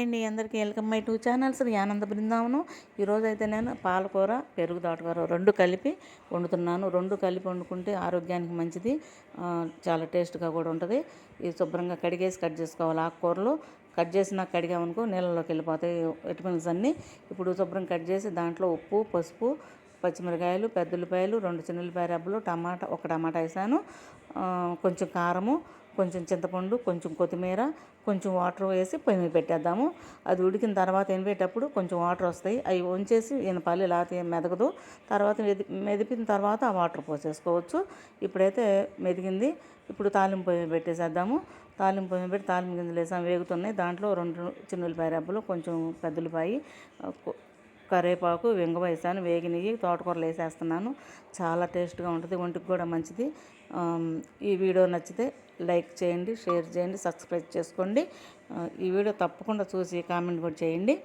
అండి, అందరికీ welcome my 2 channels ఆనంద బృందావనం. ఈరోజైతే నేను పాలకూర పెరుగు తోటకూర రెండు కలిపి వండుతున్నాను. రెండు కలిపి వండుకుంటే ఆరోగ్యానికి మంచిది, చాలా టేస్ట్గా కూడా ఉంటుంది. ఇది శుభ్రంగా కడిగేసి కట్ చేసుకోవాలి. ఆకుకూరలు కట్ చేసినాక కడిగామనుకో నీళ్ళలోకి వెళ్ళిపోతాయి విటమిన్స్ అన్నీ. ఇప్పుడు శుభ్రం కట్ చేసి దాంట్లో ఉప్పు, పసుపు, పచ్చిమిరకాయలు, పెద్ద ఉల్లిపాయలు, 2 చిన్న ఉల్లిపాయ రెబ్బలు, ఒక టమాటా వేసాను, కొంచెం కారము, కొంచెం చింతపండు, కొంచెం కొత్తిమీర, కొంచెం వాటర్ వేసి పొయ్యి మీద పెట్టేద్దాము. అది ఉడికిన తర్వాత ఎనిపేటప్పుడు కొంచెం వాటర్ వస్తాయి, అవి వంచేసి ఎనపాలి, లేకపోతే మెదగదు. తర్వాత మెదిపిన తర్వాత ఆ వాటర్ పోసేసుకోవచ్చు. ఇప్పుడైతే మెదిగింది. ఇప్పుడు తాలింపు పొయ్యి మీద పెట్టేసేద్దాము. తాలింపు పొయ్యి మీద పెట్టి తాలింపు గింజలు వేసాము, వేగుతున్నాయి. దాంట్లో 2 చిన్న ఉల్లిపాయ రెబ్బలు, కొంచెం పెద్ద ఉల్లిపాయ, కరివేపాకు, ఇంగువ వేసాను. వేగినవి తోటకూరలు వేసేస్తున్నాను. చాలా టేస్ట్గా ఉంటుంది, ఒంటికి కూడా మంచిది. ఈ వీడియో నచ్చితే లైక్ చేయండి, షేర్ చేయండి, సబ్స్క్రైబ్ చేసుకోండి. ఈ వీడియో తప్పకుండా చూసి కామెంట్ కూడా చేయండి.